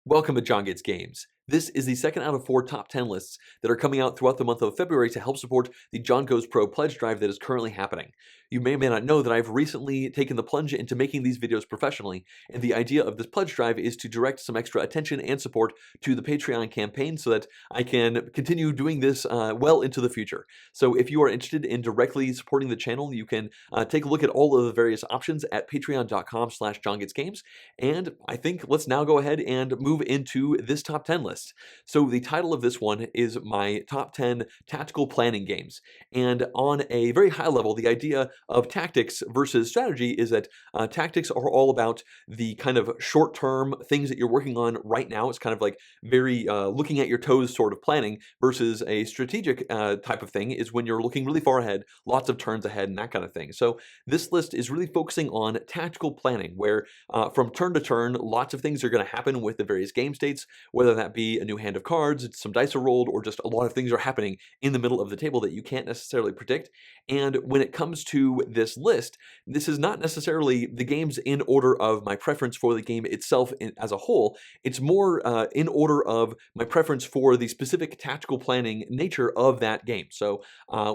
Welcome to JonGetsGames. This is the second out of 4 top 10 lists that are coming out throughout the month of February to help support the John Goes Pro pledge drive that is currently happening. You may or may not know that I've recently taken the plunge into making these videos professionally, and the idea of this pledge drive is to direct some extra attention and support to the Patreon campaign so that I can continue doing this well into the future. So if you are interested in directly supporting the channel, you can take a look at all of the various options at patreon.com/JonGetsGames. And I think let's now go ahead and move into this top 10 list. So the title of this one is my top 10 tactical planning games. And on a very high level, the idea of tactics versus strategy is that tactics are all about the kind of short-term things that you're working on right now. It's kind of like very looking at your toes sort of planning, versus a strategic type of thing is when you're looking really far ahead, lots of turns ahead and that kind of thing. So this list is really focusing on tactical planning, where from turn to turn, lots of things are going to happen with the various game states, whether that be a new hand of cards, some dice are rolled, or just a lot of things are happening in the middle of the table that you can't necessarily predict. And when it comes to this list, this is not necessarily the games in order of my preference for the game itself as a whole. It's more in order of my preference for the specific tactical planning nature of that game. So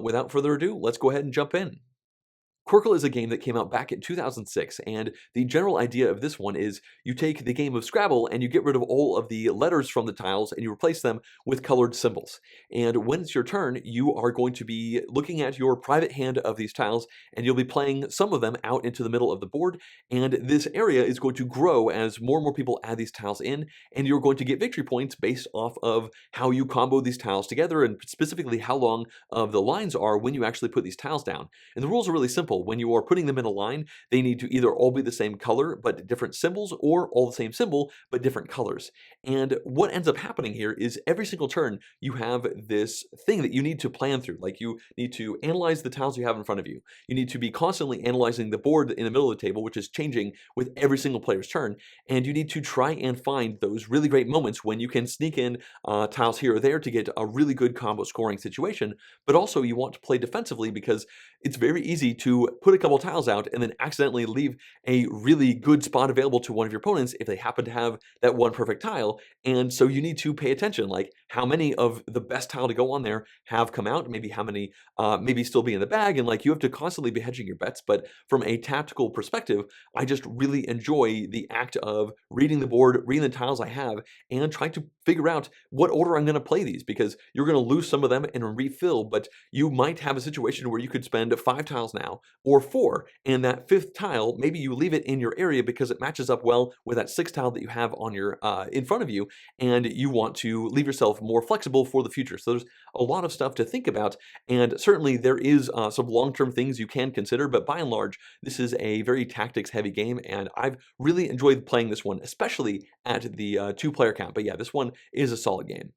without further ado, let's go ahead and jump in. Quirkle is a game that came out back in 2006, and the general idea of this one is you take the game of Scrabble and you get rid of all of the letters from the tiles and you replace them with colored symbols. And when it's your turn, you are going to be looking at your private hand of these tiles, and you'll be playing some of them out into the middle of the board, and this area is going to grow as more and more people add these tiles in, and you're going to get victory points based off of how you combo these tiles together, and specifically how long of the lines are when you actually put these tiles down. And the rules are really simple. When you are putting them in a line, they need to either all be the same color but different symbols, or all the same symbol but different colors. And what ends up happening here is every single turn you have this thing that you need to plan through. Like, you need to analyze the tiles you have in front of you. You need to be constantly analyzing the board in the middle of the table, which is changing with every single player's turn. And you need to try and find those really great moments when you can sneak in tiles here or there to get a really good combo scoring situation. But also you want to play defensively, because it's very easy to put a couple tiles out and then accidentally leave a really good spot available to one of your opponents if they happen to have that one perfect tile. And so you need to pay attention, like how many of the best tile to go on there have come out, maybe how many maybe still be in the bag, and like you have to constantly be hedging your bets. But from a tactical perspective, I just really enjoy the act of reading the board, reading the tiles I have, and trying to figure out what order I'm going to play these, because you're going to lose some of them and refill, but you might have a situation where you could spend 5 tiles now, or 4, and that 5th tile, maybe you leave it in your area because it matches up well with that 6th tile that you have on your in front of you, and you want to leave yourself more flexible for the future. So there's a lot of stuff to think about, and certainly there is some long-term things you can consider, but by and large, this is a very tactics-heavy game, and I've really enjoyed playing this one, especially at the 2-player count. But yeah, this one is a solid game.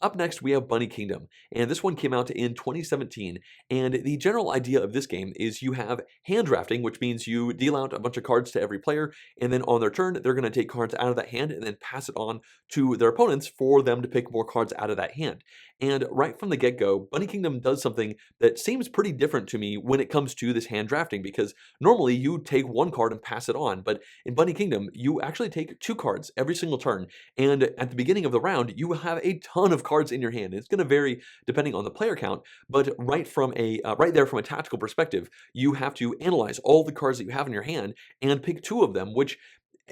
Up next, we have Bunny Kingdom, and this one came out in 2017, and the general idea of this game is you have hand drafting, which means you deal out a bunch of cards to every player, and then on their turn, they're going to take cards out of that hand and then pass it on to their opponents for them to pick more cards out of that hand. And right from the get-go, Bunny Kingdom does something that seems pretty different to me when it comes to this hand drafting, because normally you take one card and pass it on, but in Bunny Kingdom, you actually take 2 cards every single turn, and at the beginning of the round, you will have a ton of cards in your hand. It's going to vary depending on the player count, but right there from a tactical perspective, you have to analyze all the cards that you have in your hand and pick 2 of them, which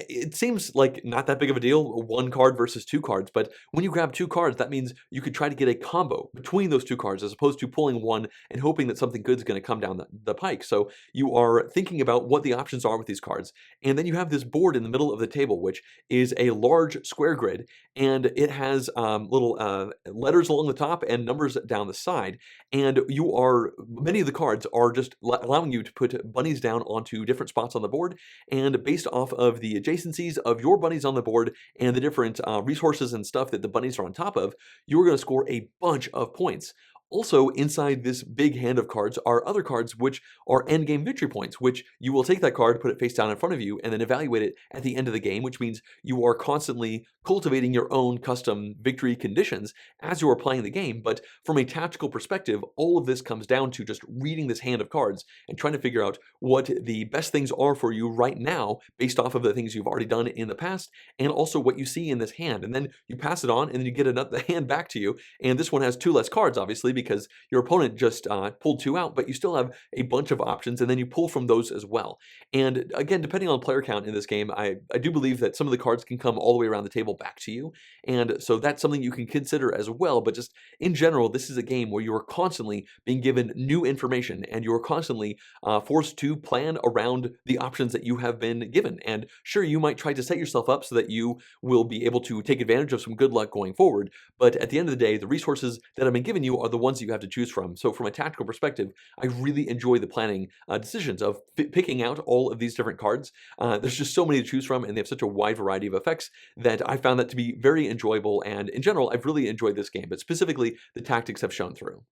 it seems like not that big of a deal, 1 card versus 2 cards, but when you grab 2 cards, that means you could try to get a combo between those 2 cards, as opposed to pulling one and hoping that something good is going to come down the pike. So you are thinking about what the options are with these cards, and then you have this board in the middle of the table, which is a large square grid, and it has little letters along the top and numbers down the side, and many of the cards are just allowing you to put bunnies down onto different spots on the board, and based off of the adjacencies of your bunnies on the board and the different resources and stuff that the bunnies are on top of, you're going to score a bunch of points. Also, inside this big hand of cards are other cards which are endgame victory points, which you will take that card, put it face down in front of you, and then evaluate it at the end of the game, which means you are constantly cultivating your own custom victory conditions as you are playing the game. But from a tactical perspective, all of this comes down to just reading this hand of cards and trying to figure out what the best things are for you right now based off of the things you've already done in the past and also what you see in this hand. And then you pass it on and then you get the hand back to you. And this one has 2 less cards, obviously, because your opponent just pulled 2 out, but you still have a bunch of options, and then you pull from those as well. And again, depending on player count in this game, I do believe that some of the cards can come all the way around the table back to you. And so that's something you can consider as well. But just in general, this is a game where you are constantly being given new information and you are constantly forced to plan around the options that you have been given. And sure, you might try to set yourself up so that you will be able to take advantage of some good luck going forward. But at the end of the day, the resources that have been given you are the ones that you have to choose from. So from a tactical perspective, I really enjoy the planning decisions of picking out all of these different cards. There's just so many to choose from, and they have such a wide variety of effects that I found that to be very enjoyable. And in general, I've really enjoyed this game, but specifically the tactics have shown through.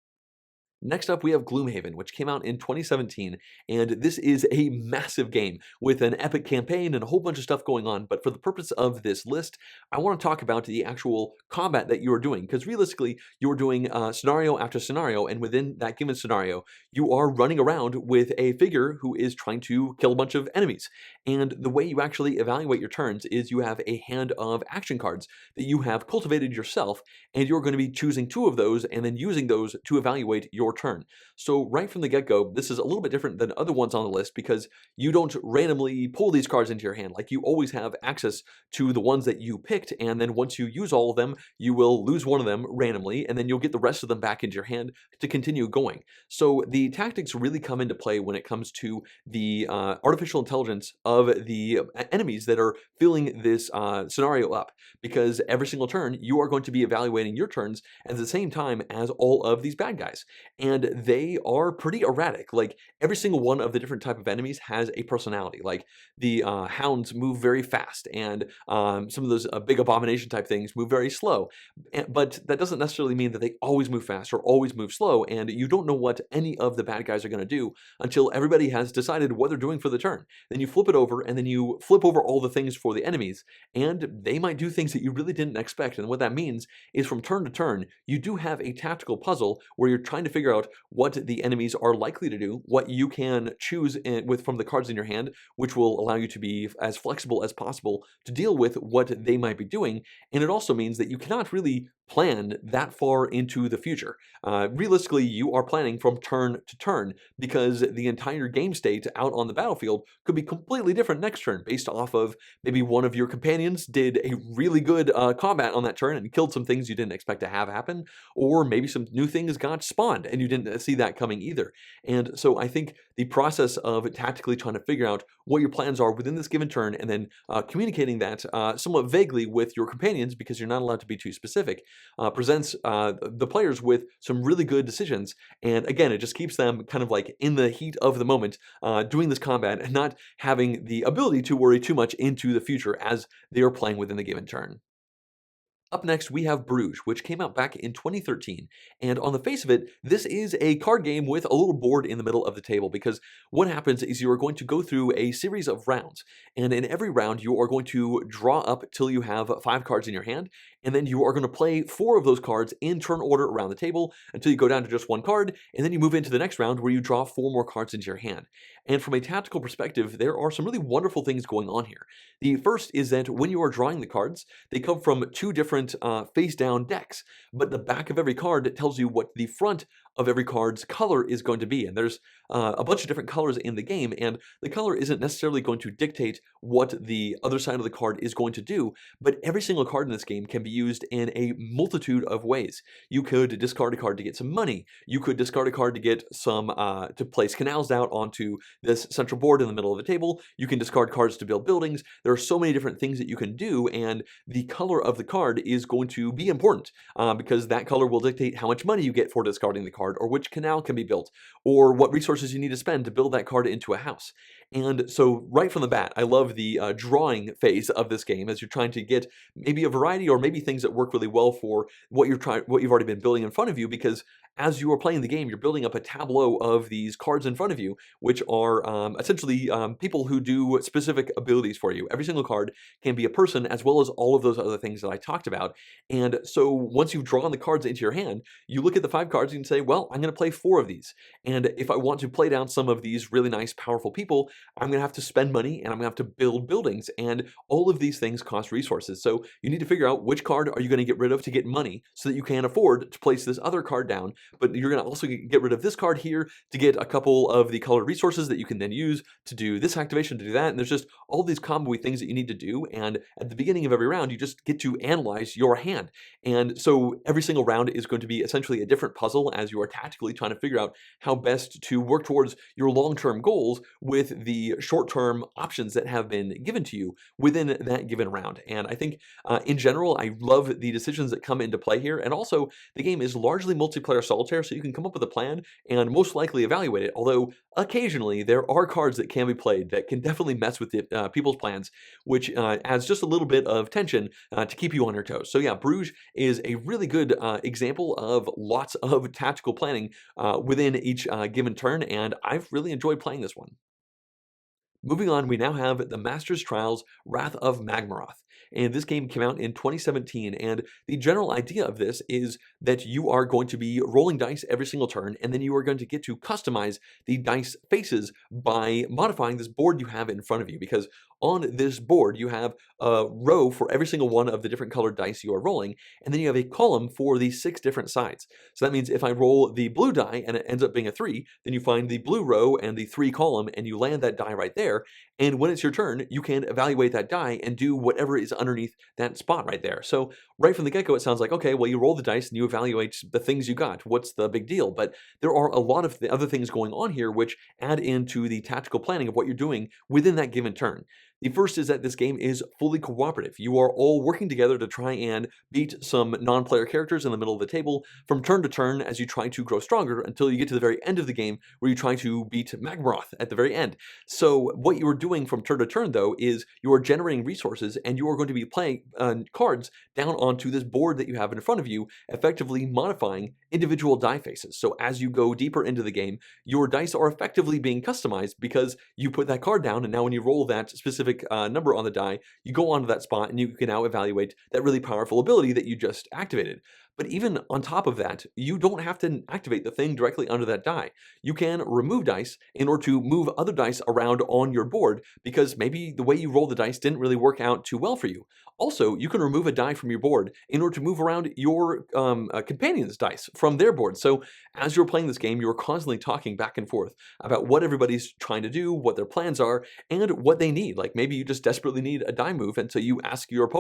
Next up, we have Gloomhaven, which came out in 2017, and this is a massive game with an epic campaign and a whole bunch of stuff going on. But for the purpose of this list, I want to talk about the actual combat that you are doing, because realistically, you're doing scenario after scenario, and within that given scenario, you are running around with a figure who is trying to kill a bunch of enemies. And the way you actually evaluate your turns is you have a hand of action cards that you have cultivated yourself, and you're going to be choosing 2 of those and then using those to evaluate your turn. So right from the get-go, this is a little bit different than other ones on the list because you don't randomly pull these cards into your hand. Like, you always have access to the ones that you picked, and then once you use all of them, you will lose one of them randomly, and then you'll get the rest of them back into your hand to continue going. So the tactics really come into play when it comes to the artificial intelligence of the enemies that are filling this scenario up, because every single turn, you are going to be evaluating your turns at the same time as all of these bad guys. And they are pretty erratic. Like, every single one of the different type of enemies has a personality. Like, the hounds move very fast, and some of those big abomination type things move very slow. But that doesn't necessarily mean that they always move fast or always move slow, and you don't know what any of the bad guys are going to do until everybody has decided what they're doing for the turn. Then you flip it over, and then you flip over all the things for the enemies, and they might do things that you really didn't expect. And what that means is from turn to turn, you do have a tactical puzzle where you're trying to figure out what the enemies are likely to do, what you can choose from the cards in your hand, which will allow you to be as flexible as possible to deal with what they might be doing. And it also means that you cannot really plan that far into the future. Realistically, you are planning from turn to turn because the entire game state out on the battlefield could be completely different next turn based off of maybe one of your companions did a really good combat on that turn and killed some things you didn't expect to have happen, or maybe some new things got spawned and you didn't see that coming either. And so I think the process of tactically trying to figure out what your plans are within this given turn and then communicating that somewhat vaguely with your companions, because you're not allowed to be too specific, presents the players with some really good decisions. And again, it just keeps them kind of like in the heat of the moment doing this combat and not having the ability to worry too much into the future as they are playing within the given turn. Up next, we have Bruges, which came out back in 2013, and on the face of it, this is a card game with a little board in the middle of the table, because what happens is you are going to go through a series of rounds, and in every round, you are going to draw up till you have 5 cards in your hand, and then you are going to play 4 of those cards in turn order around the table until you go down to just 1 card, and then you move into the next round where you draw 4 more cards into your hand. And from a tactical perspective, there are some really wonderful things going on here. The first is that when you are drawing the cards, they come from 2 different face-down decks, but the back of every card tells you what the front of every card's color is going to be. And there's a bunch of different colors in the game, and the color isn't necessarily going to dictate what the other side of the card is going to do, but every single card in this game can be used in a multitude of ways. You could discard a card to get some money. You could discard a card to get some, to place canals out onto this central board in the middle of the table. You can discard cards to build buildings. There are so many different things that you can do, and the color of the card is going to be important because that color will dictate how much money you get for discarding the card, or which canal can be built, or what resources you need to spend to build that card into a house. And so right from the bat, I love the drawing phase of this game as you're trying to get maybe a variety or maybe things that work really well for what you've already been building in front of you, because as you are playing the game, you're building up a tableau of these cards in front of you, which are essentially people who do specific abilities for you. Every single card can be a person, as well as all of those other things that I talked about. And so once you've drawn the cards into your hand, you look at the 5 cards and say, well, I'm going to play 4 of these. And if I want to play down some of these really nice, powerful people, I'm going to have to spend money and I'm going to have to build buildings. And all of these things cost resources. So you need to figure out which card are you going to get rid of to get money so that you can afford to place this other card down. But you're going to also get rid of this card here to get a couple of the colored resources that you can then use to do this activation, to do that. And there's just all these combo-y things that you need to do. And at the beginning of every round, you just get to analyze your hand. And so every single round is going to be essentially a different puzzle as you are tactically trying to figure out how best to work towards your long-term goals with the short-term options that have been given to you within that given round. And I think in general, I love the decisions that come into play here. And also, the game is largely multiplayer solitaire, so you can come up with a plan and most likely evaluate it. Although occasionally there are cards that can be played that can definitely mess with people's plans, which adds just a little bit of tension to keep you on your toes. So yeah, Bruges is a really good example of lots of tactical planning within each given turn, and I've really enjoyed playing this one. Moving on, we now have the Master's Trials Wrath of Magmaroth. And this game came out in 2017, and the general idea of this is that you are going to be rolling dice every single turn, and then you are going to get to customize the dice faces by modifying this board you have in front of you, because on this board you have a row for every single one of the different colored dice you are rolling, and then you have a column for the 6 different sides. So that means if I roll the blue die and it ends up being a 3, then you find the blue row and the 3 column, and you land that die right there. And when it's your turn, you can evaluate that die and do whatever is underneath that spot right there. So right from the get-go, it sounds like, okay, well, you roll the dice and you evaluate the things you got. What's the big deal? But there are a lot of the other things going on here which add into the tactical planning of what you're doing within that given turn. The first is that this game is fully cooperative. You are all working together to try and beat some non-player characters in the middle of the table from turn to turn as you try to grow stronger until you get to the very end of the game where you try to beat Magmaroth at the very end. So what you are doing from turn to turn, though, is you are generating resources and you are going to be playing cards down onto this board that you have in front of you, effectively modifying individual die faces. So as you go deeper into the game, your dice are effectively being customized because you put that card down, and now when you roll that specific number on the die, you go onto that spot and you can now evaluate that really powerful ability that you just activated. But even on top of that, you don't have to activate the thing directly under that die. You can remove dice in order to move other dice around on your board because maybe the way you roll the dice didn't really work out too well for you. Also, you can remove a die from your board in order to move around your companion's dice from their board. So as you're playing this game, you're constantly talking back and forth about what everybody's trying to do, what their plans are, and what they need. Like maybe you just desperately need a die move, and so you ask your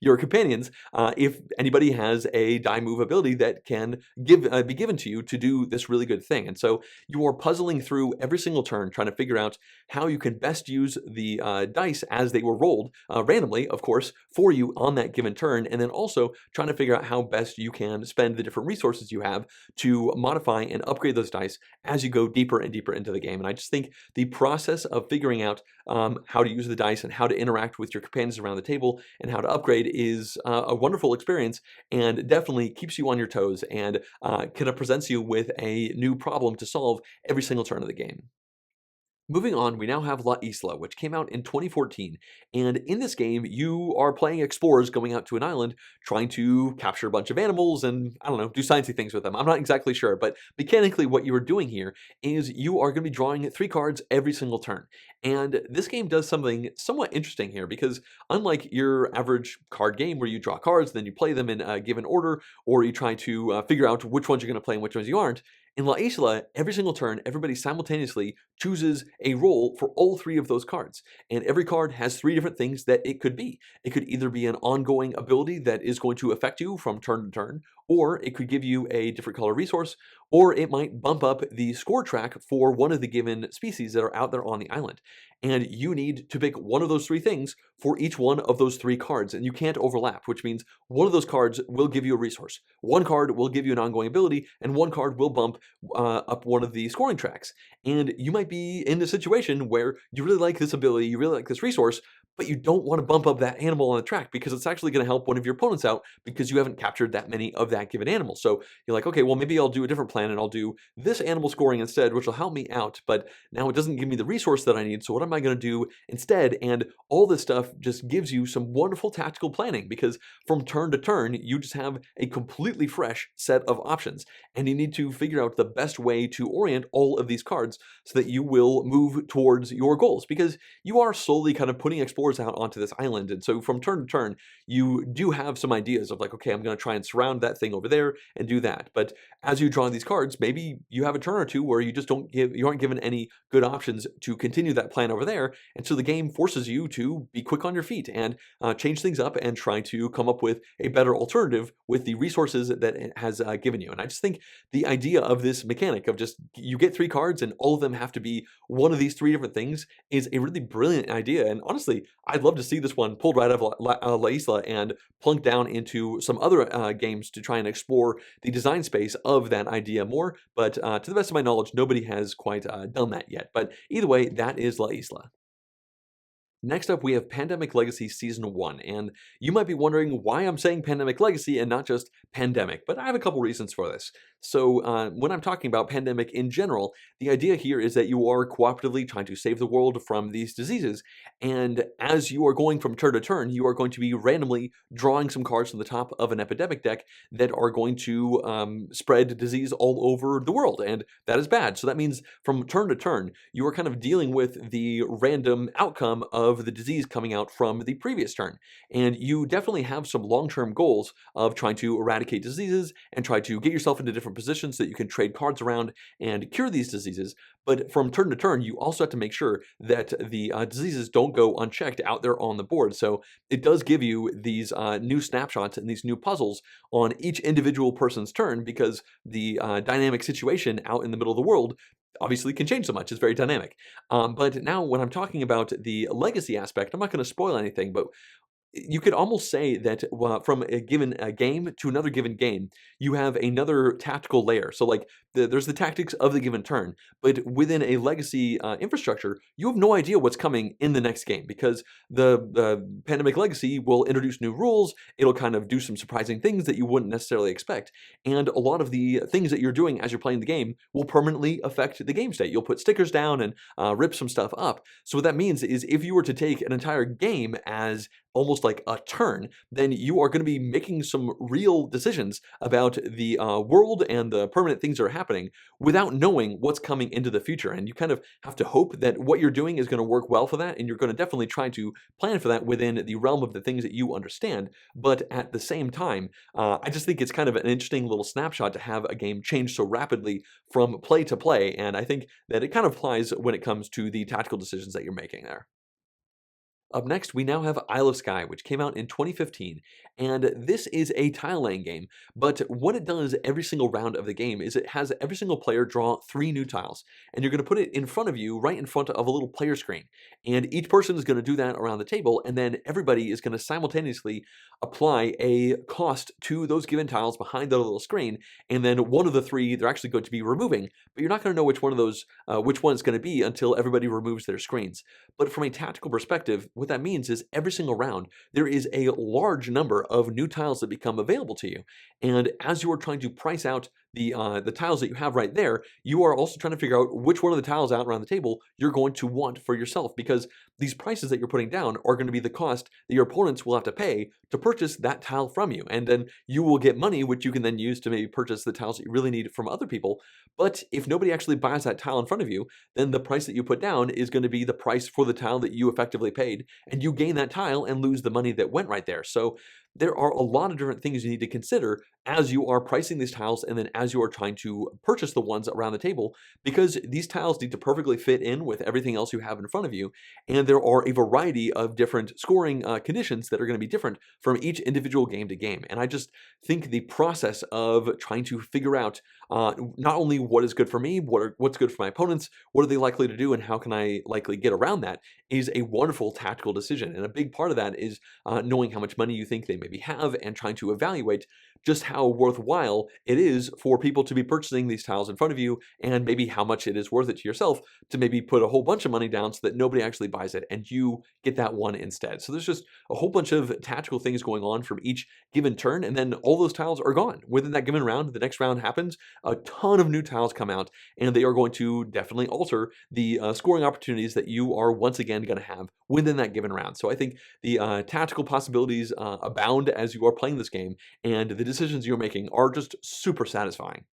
your companions if anybody has a die move ability that can be given to you to do this really good thing. And so you are puzzling through every single turn, trying to figure out how you can best use the dice as they were rolled randomly, of course, for you on that given turn, and then also trying to figure out how best you can spend the different resources you have to modify and upgrade those dice as you go deeper and deeper into the game. And I just think the process of figuring out how to use the dice and how to interact with your companions around the table and how to upgrade is a wonderful experience, and definitely keeps you on your toes and kind of presents you with a new problem to solve every single turn of the game. Moving on, we now have La Isla, which came out in 2014, and in this game, you are playing explorers going out to an island, trying to capture a bunch of animals and, I don't know, do sciencey things with them. I'm not exactly sure, but mechanically what you are doing here is you are going to be drawing 3 cards every single turn. And this game does something somewhat interesting here, because unlike your average card game where you draw cards, then you play them in a given order, or you try to figure out which ones you're going to play and which ones you aren't, in La Isla, every single turn, everybody simultaneously chooses a role for all 3 of those cards. And every card has 3 different things that it could be. It could either be an ongoing ability that is going to affect you from turn to turn, or it could give you a different color resource, or it might bump up the score track for one of the given species that are out there on the island. And you need to pick one of those 3 things for each one of those 3 cards, and you can't overlap, which means one of those cards will give you a resource, one card will give you an ongoing ability, and one card will bump up one of the scoring tracks. And you might be in a situation where you really like this ability, you really like this resource, but you don't want to bump up that animal on the track because it's actually going to help one of your opponents out because you haven't captured that many of that given animal. So you're like, okay, well, maybe I'll do a different plan and I'll do this animal scoring instead, which will help me out, but now it doesn't give me the resource that I need. So what am I going to do instead? And all this stuff just gives you some wonderful tactical planning because from turn to turn, you just have a completely fresh set of options. And you need to figure out the best way to orient all of these cards so that you will move towards your goals because you are slowly kind of putting explorers out onto this island. And so from turn to turn, you do have some ideas of like, okay, I'm going to try and surround that thing over there and do that. But as you draw these cards, maybe you have a turn or two where you just you aren't given any good options to continue that plan over there. And so the game forces you to be quick on your feet and change things up and try to come up with a better alternative with the resources that it has given you. And I just think the idea of this mechanic of just you get 3 cards and all of them have to be one of these 3 different things is a really brilliant idea. And honestly, I'd love to see this one pulled right out of La Isla and plunked down into some other games to try and explore the design space of that idea more. But to the best of my knowledge, nobody has quite done that yet. But either way, that is La Isla. Next up, we have Pandemic Legacy Season 1, and you might be wondering why I'm saying Pandemic Legacy and not just Pandemic, but I have a couple reasons for this. So when I'm talking about Pandemic in general, the idea here is that you are cooperatively trying to save the world from these diseases, and as you are going from turn to turn, you are going to be randomly drawing some cards from the top of an epidemic deck that are going to spread disease all over the world, and that is bad. So that means from turn to turn, you are kind of dealing with the random outcome of the disease coming out from the previous turn. And you definitely have some long-term goals of trying to eradicate diseases and try to get yourself into different positions so that you can trade cards around and cure these diseases. But from turn to turn, you also have to make sure that the diseases don't go unchecked out there on the board. So it does give you these new snapshots and these new puzzles on each individual person's turn because the dynamic situation out in the middle of the world obviously can change so much. It's very dynamic. But now when I'm talking about the legacy aspect, I'm not going to spoil anything, but you could almost say that from a given game to another given game, you have another tactical layer. So like there's the tactics of the given turn, but within a legacy infrastructure, you have no idea what's coming in the next game because the Pandemic Legacy will introduce new rules. It'll kind of do some surprising things that you wouldn't necessarily expect. And a lot of the things that you're doing as you're playing the game will permanently affect the game state. You'll put stickers down and rip some stuff up. So what that means is if you were to take an entire game as almost like a turn, then you are going to be making some real decisions about the world and the permanent things that are happening without knowing what's coming into the future. And you kind of have to hope that what you're doing is going to work well for that, and you're going to definitely try to plan for that within the realm of the things that you understand. But at the same time, I just think it's kind of an interesting little snapshot to have a game change so rapidly from play to play, and I think that it kind of applies when it comes to the tactical decisions that you're making there. Up next, we now have Isle of Skye, which came out in 2015, and this is a tile-laying game, but what it does every single round of the game is it has every single player draw 3 new tiles, and you're going to put it in front of you, right in front of a little player screen, and each person is going to do that around the table, and then everybody is going to simultaneously apply a cost to those given tiles behind the little screen, and then one of the 3 they're actually going to be removing, but you're not going to know which one of those, which one it's going to be until everybody removes their screens. But from a tactical perspective, what that means is every single round, there is a large number of new tiles that become available to you. And as you are trying to price out the tiles that you have right there, you are also trying to figure out which one of the tiles out around the table you're going to want for yourself, because these prices that you're putting down are going to be the cost that your opponents will have to pay to purchase that tile from you. And then you will get money, which you can then use to maybe purchase the tiles that you really need from other people. But if nobody actually buys that tile in front of you, then the price that you put down is going to be the price for the tile that you effectively paid, and you gain that tile and lose the money that went right there. So there are a lot of different things you need to consider as you are pricing these tiles and then as you are trying to purchase the ones around the table, because these tiles need to perfectly fit in with everything else you have in front of you. And there are a variety of different scoring conditions that are going to be different from each individual game to game. And I just think the process of trying to figure out not only what is good for me, what's good for my opponents, what are they likely to do, and how can I likely get around that, is a wonderful tactical decision. And a big part of that is knowing how much money you think they maybe have and trying to evaluate just how worthwhile it is for people to be purchasing these tiles in front of you, and maybe how much it is worth it to yourself to maybe put a whole bunch of money down so that nobody actually buys it and you get that one instead. So there's just a whole bunch of tactical things going on from each given turn, and then all those tiles are gone. Within that given round, the next round happens, a ton of new tiles come out, and they are going to definitely alter the scoring opportunities that you are once again going to have within that given round. So I think the tactical possibilities abound as you are playing this game, and the decisions you're making are just super satisfying.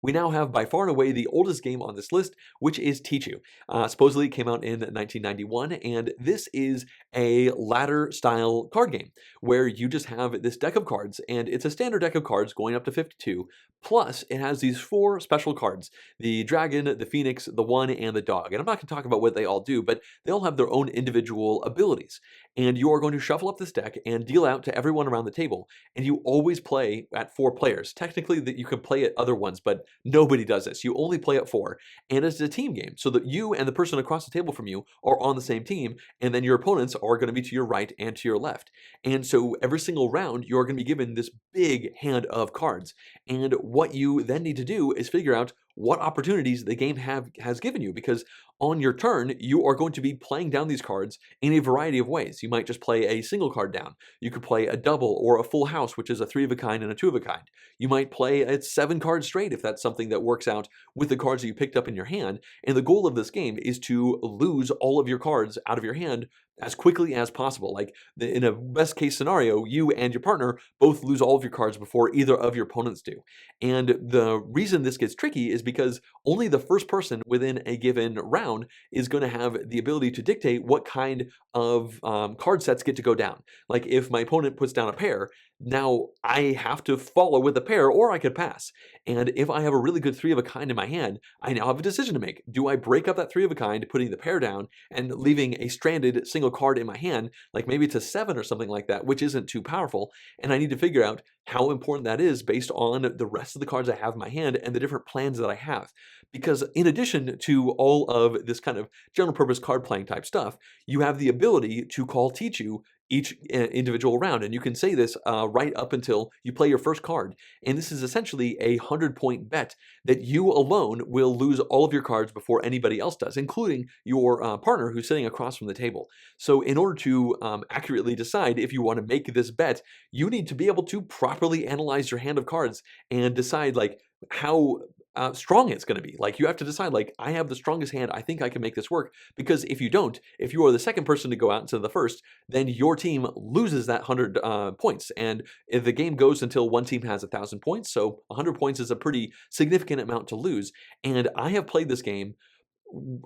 We now have by far and away the oldest game on this list, which is Teach You. Supposedly it came out in 1991, and this is a ladder-style card game where you just have this deck of cards, and it's a standard deck of cards going up to 52, plus it has these 4 special cards, the dragon, the phoenix, the one, and the dog. And I'm not going to talk about what they all do, but they all have their own individual abilities. And you are going to shuffle up this deck and deal out to everyone around the table, and you always play at 4 players. Technically, that you can play at other ones, but nobody does this. You only play at 4, and it's a team game, so that you and the person across the table from you are on the same team, and then your opponents are going to be to your right and to your left. And so every single round, you're going to be given this big hand of cards, and what you then need to do is figure out what opportunities the game has given you, because on your turn, you are going to be playing down these cards in a variety of ways. You might just play a single card down. You could play a double or a full house, which is a 3 of a kind and a 2 of a kind. You might play a 7 card straight if that's something that works out with the cards that you picked up in your hand. And the goal of this game is to lose all of your cards out of your hand as quickly as possible. Like in a best case scenario, you and your partner both lose all of your cards before either of your opponents do. And the reason this gets tricky is because only the first person within a given round is going to have the ability to dictate what kind of card sets get to go down. Like if my opponent puts down a pair, now I have to follow with a pair, or I could pass. And if I have a really good 3 of a kind in my hand, I now have a decision to make. Do I break up that 3 of a kind, putting the pair down and leaving a stranded single card in my hand, like maybe it's a 7 or something like that, which isn't too powerful, and I need to figure out how important that is based on the rest of the cards I have in my hand and the different plans that I have. Because in addition to all of this kind of general purpose card playing type stuff, you have the ability to call Teach You each individual round, and you can say this right up until you play your first card. And this is essentially a 100-point bet that you alone will lose all of your cards before anybody else does, including your partner who's sitting across from the table. So in order to accurately decide if you want to make this bet, you need to be able to properly analyze your hand of cards and decide like how strong it's going to be. Like you have to decide, like, I have the strongest hand, I think I can make this work. Because if you don't, if you are the second person to go out instead of the first, then your team loses that 100 points. And if the game goes until one team has 1,000 points, so 100 points is a pretty significant amount to lose. And I have played this game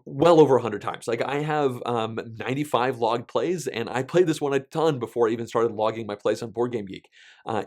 well over 100 times. Like I have 95 logged plays, and I played this one a ton before I even started logging my plays on Board Game Geek.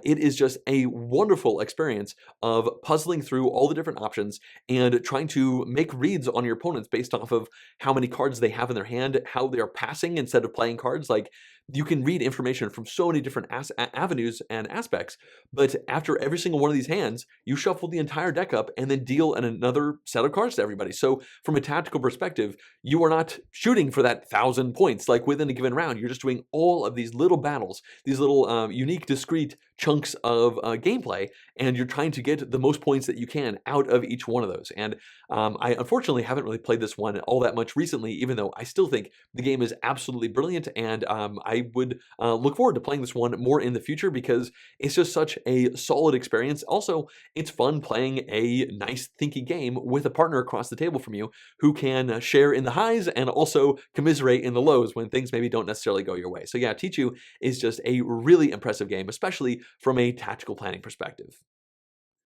It is just a wonderful experience of puzzling through all the different options and trying to make reads on your opponents based off of how many cards they have in their hand, how they are passing instead of playing cards. Like you can read information from so many different avenues and aspects, but after every single one of these hands, you shuffle the entire deck up and then deal another set of cards to everybody. So from a tactical perspective, you are not shooting for that 1,000 points like within a given round. You're just doing all of these little battles, these little unique, discrete chunks of gameplay, and you're trying to get the most points that you can out of each one of those. And I unfortunately haven't really played this one all that much recently, even though I still think the game is absolutely brilliant, and I would look forward to playing this one more in the future because it's just such a solid experience. Also, it's fun playing a nice, thinky game with a partner across the table from you who can share in the highs and also commiserate in the lows when things maybe don't necessarily go your way. So yeah, Teach You is just a really impressive game, especially from a tactical planning perspective.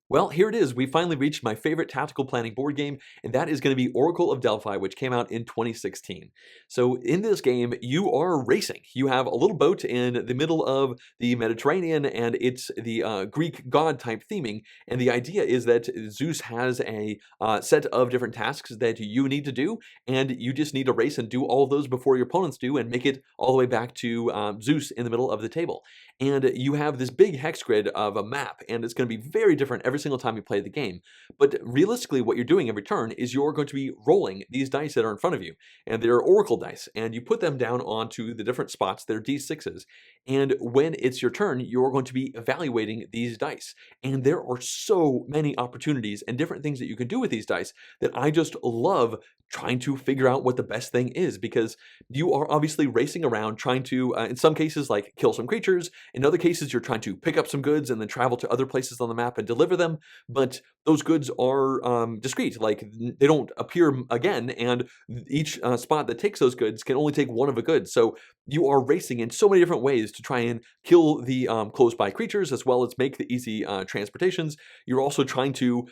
Well, here it is. We finally reached my favorite tactical planning board game, and that is going to be Oracle of Delphi, which came out in 2016. So in this game, you are racing. You have a little boat in the middle of the Mediterranean, and it's the Greek god type theming. And the idea is that Zeus has a set of different tasks that you need to do, and you just need to race and do all of those before your opponents do, and make it all the way back to Zeus in the middle of the table. and you have this big hex grid of a map, and it's going to be very different every single time you play the game. But realistically, what you're doing every turn is you're going to be rolling these dice that are in front of you, and they're oracle dice, and you put them down onto the different spots. They're d6s, and when it's your turn, you're going to be evaluating these dice. And there are so many opportunities and different things that you can do with these dice that I just love trying to figure out what the best thing is, because you are obviously racing around trying to, in some cases, like kill some creatures. In other cases, you're trying to pick up some goods and then travel to other places on the map and deliver them. But those goods are discrete, like they don't appear again, and each spot that takes those goods can only take one of a good. So you are racing in so many different ways to try and kill the close by creatures, as well as make the easy transportations. You're also trying to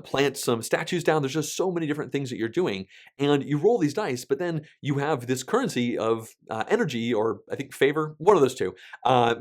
plant some statues down. There's just so many different things that you're doing, and you roll these dice, but then you have this currency of energy, or I think favor, one of those two,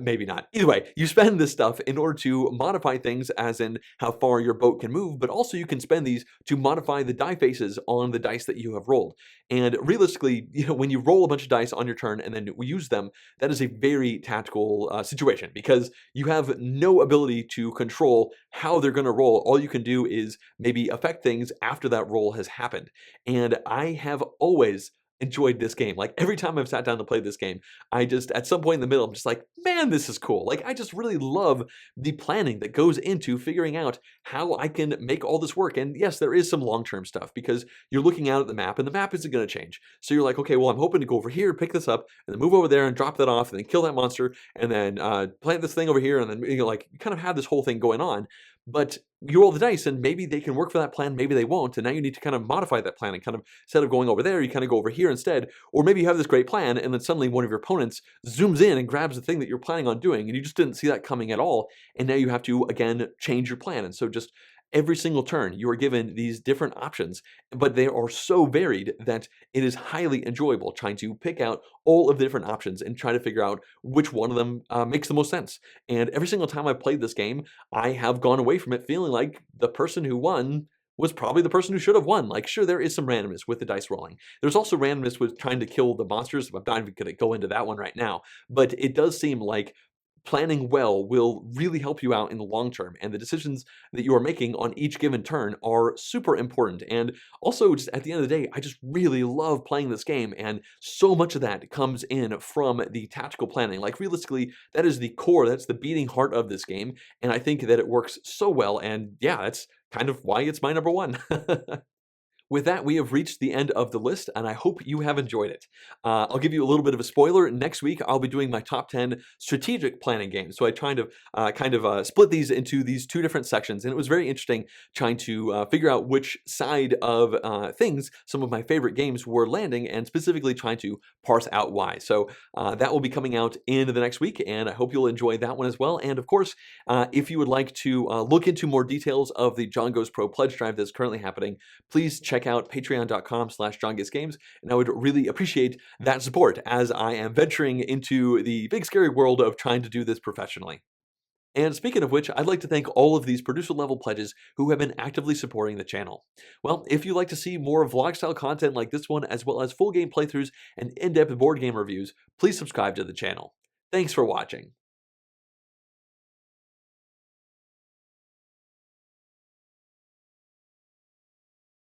maybe not. Either way, you spend this stuff in order to modify things, as in how far your boat can move, but also you can spend these to modify the die faces on the dice that you have rolled. And realistically, when you roll a bunch of dice on your turn and then use them, that is a very tactical situation, because you have no ability to control how they're going to roll. All you can do is maybe affect things after that roll has happened. And I have always enjoyed this game. Like, every time I've sat down to play this game, I just, at some point in the middle, I'm just like, man, this is cool. Like, I just really love the planning that goes into figuring out how I can make all this work. And yes, there is some long-term stuff, because you're looking out at the map and the map isn't going to change. So you're like, okay, well, I'm hoping to go over here, pick this up, and then move over there and drop that off, and then kill that monster, and then plant this thing over here, and then, like, you kind of have this whole thing going on. But you roll the dice, and maybe they can work for that plan, maybe they won't, and now you need to kind of modify that plan, and kind of, instead of going over there, you kind of go over here instead. Or maybe you have this great plan, and then suddenly one of your opponents zooms in and grabs the thing that you're planning on doing, and you just didn't see that coming at all, and now you have to, again, change your plan. And so just every single turn, you are given these different options, but they are so varied that it is highly enjoyable trying to pick out all of the different options and try to figure out which one of them makes the most sense. And every single time I've played this game, I have gone away from it feeling like the person who won was probably the person who should have won. Like, sure, there is some randomness with the dice rolling. There's also randomness with trying to kill the monsters. I'm not even going to go into that one right now, but it does seem like planning well will really help you out in the long term, and the decisions that you are making on each given turn are super important. And also, just at the end of the day, I just really love playing this game, and so much of that comes in from the tactical planning. Like, realistically, that is the core, that's the beating heart of this game, and I think that it works so well, and yeah, that's kind of why it's my number one. With that, we have reached the end of the list, and I hope you have enjoyed it. I'll give you a little bit of a spoiler. Next week, I'll be doing my top 10 strategic planning games. So I kind of split these into these two different sections, and it was very interesting trying to figure out which side of things some of my favorite games were landing, and specifically trying to parse out why. So that will be coming out in the next week, and I hope you'll enjoy that one as well. And of course, if you would like to look into more details of the John Goes Pro pledge drive that's currently happening, please check out patreon.com/JonGetsGames, and I would really appreciate that support as I am venturing into the big scary world of trying to do this professionally. And speaking of which, I'd like to thank all of these producer level pledges who have been actively supporting the channel. Well, if you'd like to see more vlog style content like this one, as well as full game playthroughs and in-depth board game reviews, please subscribe to the channel. Thanks for watching.